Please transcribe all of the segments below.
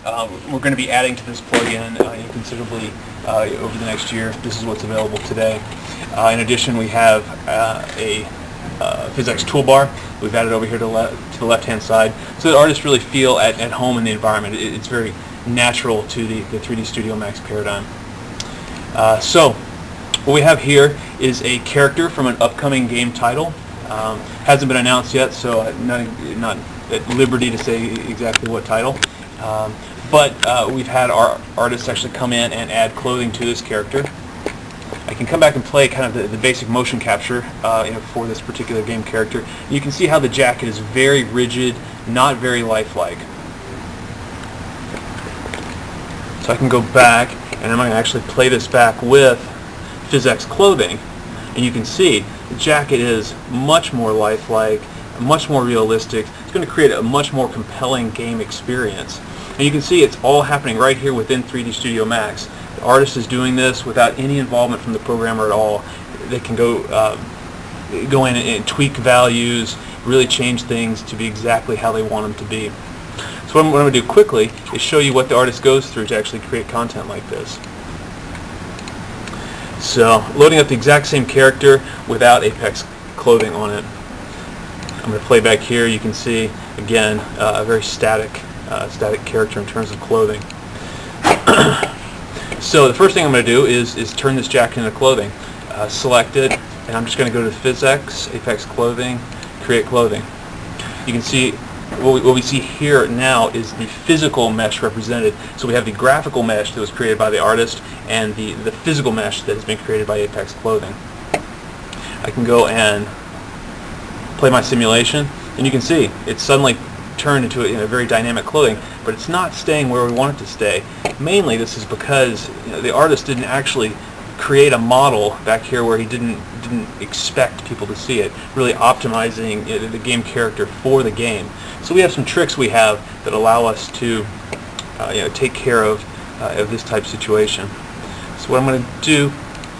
We're going to be adding to this plugin considerably over the next year. This is what's available today. In addition, we have a PhysX toolbar we've added over here to the left-hand side, so that artists really feel at home in the environment. It's very natural to the 3D Studio Max paradigm. So what we have here is a character from an upcoming game title. Hasn't been announced yet, so I'm not at liberty to say exactly what title. But we've had our artists actually come in and add clothing to this character. I can come back and play kind of the basic motion capture for this particular game character. You can see how the jacket is very rigid, not very lifelike. So I can go back, and I'm going to actually play this back with PhysX clothing, and you can see the jacket is much more lifelike, much more realistic. It's going to create a much more compelling game experience. And you can see it's all happening right here within 3D Studio Max. The artist is doing this without any involvement from the programmer at all. They can go in and tweak values, really change things to be exactly how they want them to be. So what I'm going to do quickly is show you what the artist goes through to actually create content like this. So loading up the exact same character without Apex clothing on it. I'm going to play back here. You can see again a very static character in terms of clothing. So the first thing I'm going to do is turn this jacket into clothing. Select it, and I'm just going to go to PhysX, Apex Clothing, Create Clothing. You can see what we see here now is the physical mesh represented. So we have the graphical mesh that was created by the artist and the physical mesh that has been created by Apex Clothing. I can go and play my simulation, and you can see it's suddenly turned into a very dynamic clothing, but it's not staying where we want it to stay. Mainly this is because the artist didn't actually create a model back here where he didn't expect people to see it, really optimizing the game character for the game. So we have some tricks we have that allow us to take care of this type of situation. So what I'm going to do,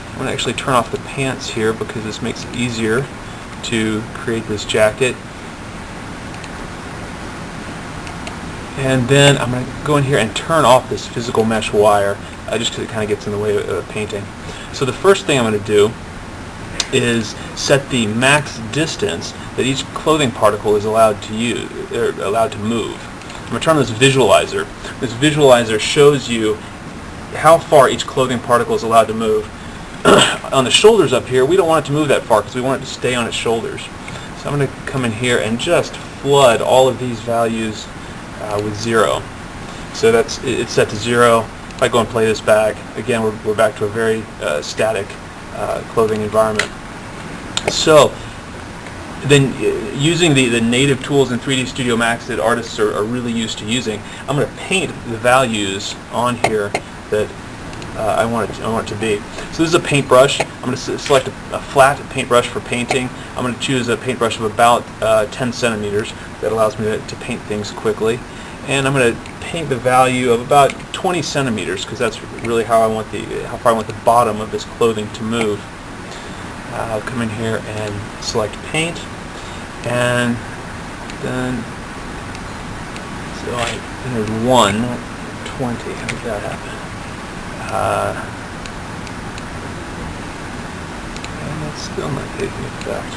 I'm going to actually turn off the pants here because this makes it easier to create this jacket. And then I'm going to go in here and turn off this physical mesh wire just because it kind of gets in the way of painting. So the first thing I'm going to do is set the max distance that each clothing particle is allowed to move. I'm going to turn on this visualizer. This visualizer shows you how far each clothing particle is allowed to move. On the shoulders up here, we don't want it to move that far because we want it to stay on its shoulders. So I'm going to come in here and just flood all of these values with 0. So it's set to 0. If I go and play this back, again we're back to a very static clothing environment. So then using the native tools in 3D Studio Max that artists are really used to using, I'm going to paint the values on here that I want it to be. So this is a paintbrush. I'm going to select a flat paintbrush for painting. I'm going to choose a paintbrush of about 10 centimeters that allows me to paint things quickly. And I'm going to paint the value of about 20 centimeters because that's really how far I want the bottom of this clothing to move. I'll come in here and select paint, and then so I entered 1, not 20. How did that happen? And that's still not taking effect.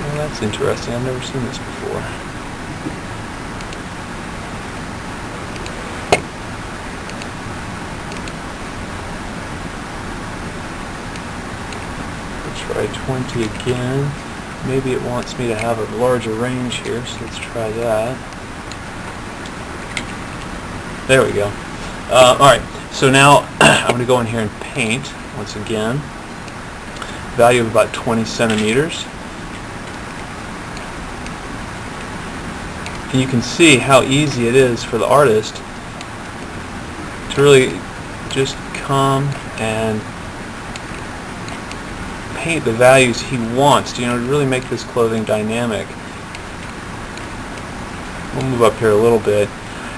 Well, that's interesting. I've never seen this before. Try 20 again. Maybe it wants me to have a larger range here, so let's try that. There we go. Alright, so now I'm going to go in here and paint once again. Value of about 20 centimeters. And you can see how easy it is for the artist to really just come and paint the values he wants to really make this clothing dynamic. We'll move up here a little bit.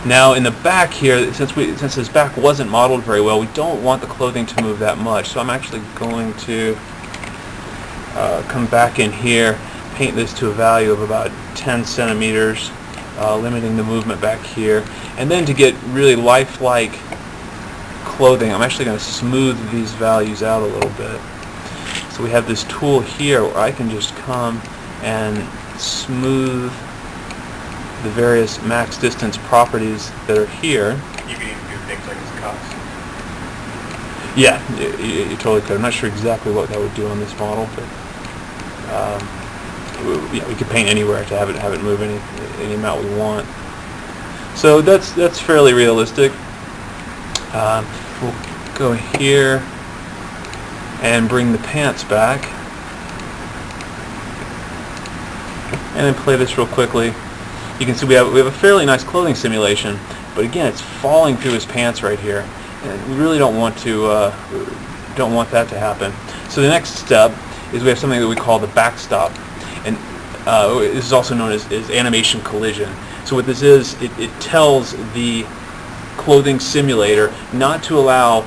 Now in the back here, since this back wasn't modeled very well, we don't want the clothing to move that much. So I'm actually going to come back in here, paint this to a value of about 10 centimeters, limiting the movement back here. And then to get really lifelike clothing, I'm actually going to smooth these values out a little bit. So we have this tool here where I can just come and smooth the various max distance properties that are here. You can even do things like his cuffs. Yeah, you totally could. I'm not sure exactly what that would do on this model, but yeah, we could paint anywhere to have it move any amount we want. So that's fairly realistic. We'll go here and bring the pants back, and then play this real quickly. You can see we have a fairly nice clothing simulation, but again, it's falling through his pants right here, and we really don't want that to happen. So the next step is we have something that we call the backstop, and this is also known as animation collision. So what this is, it tells the clothing simulator not to allow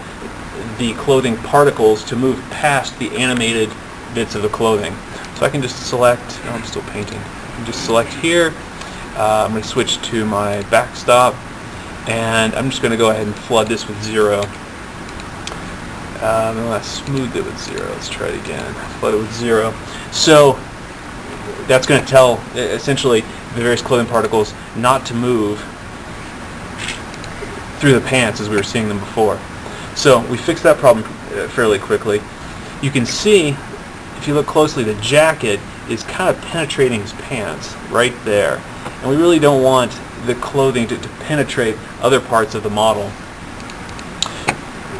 the clothing particles to move past the animated bits of the clothing. So I can just select, oh, I'm still painting, I can just select here. I'm going to switch to my backstop, and I'm just going to go ahead and flood this with 0. I'm going to smooth it with 0. Let's try it again. Flood it with 0. So that's going to tell essentially the various clothing particles not to move through the pants as we were seeing them before. So we fixed that problem fairly quickly. You can see, if you look closely, the jacket is kind of penetrating his pants right there. And we really don't want the clothing to penetrate other parts of the model.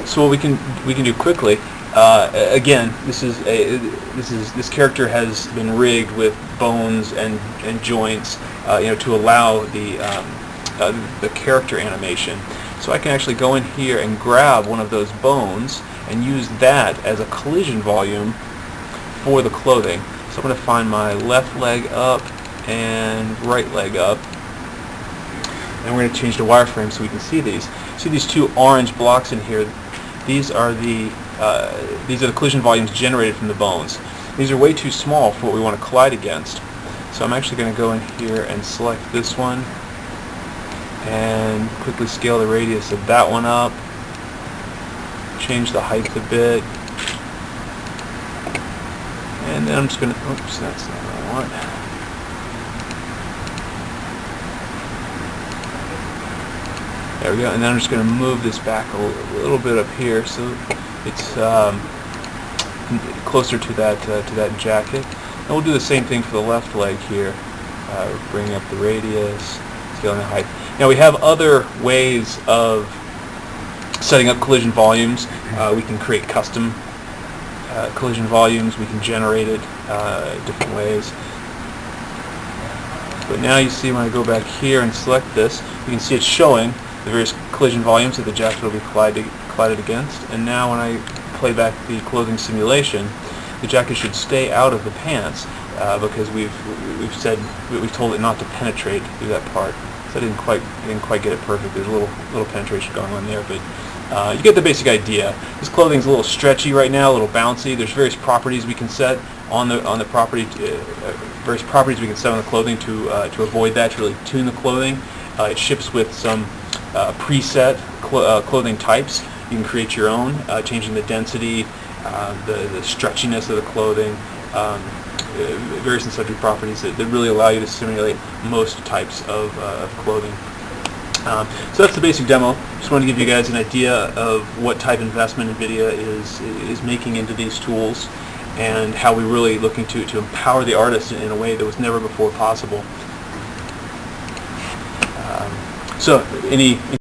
So what we can do quickly, again, this character has been rigged with bones and joints, to allow the character animation. So I can actually go in here and grab one of those bones and use that as a collision volume for the clothing. So I'm going to find my left leg up and right leg up, and we're going to change the wireframe so we can see these. See these two orange blocks in here? These are the collision volumes generated from the bones. These are way too small for what we want to collide against. So I'm actually going to go in here and select this one and quickly scale the radius of that one up, change the height a bit, and then I'm just going to, oops, that's not what I want. There we go, and then I'm just going to move this back a little bit up here so it's closer to that jacket. And we'll do the same thing for the left leg here. Bring up the radius, scaling the height. Now we have other ways of setting up collision volumes. We can create custom collision volumes. We can generate it different ways. But now you see when I go back here and select this, you can see it's showing the various collision volumes that the jacket will be collided against. And now when I play back the clothing simulation, the jacket should stay out of the pants because we've told it not to penetrate through that part. So I didn't quite get it perfect. There's a little penetration going on there, but you get the basic idea. This clothing's a little stretchy right now, a little bouncy. There's various properties we can set on the property, various properties we can set on the clothing to avoid that, to really tune the clothing. It ships with some preset clothing types. You can create your own, changing the density, the stretchiness of the clothing, various and sundry properties that really allow you to simulate most types of clothing. So that's the basic demo. Just wanted to give you guys an idea of what type of investment NVIDIA is making into these tools, and how we're really looking to empower the artist in a way that was never before possible. So any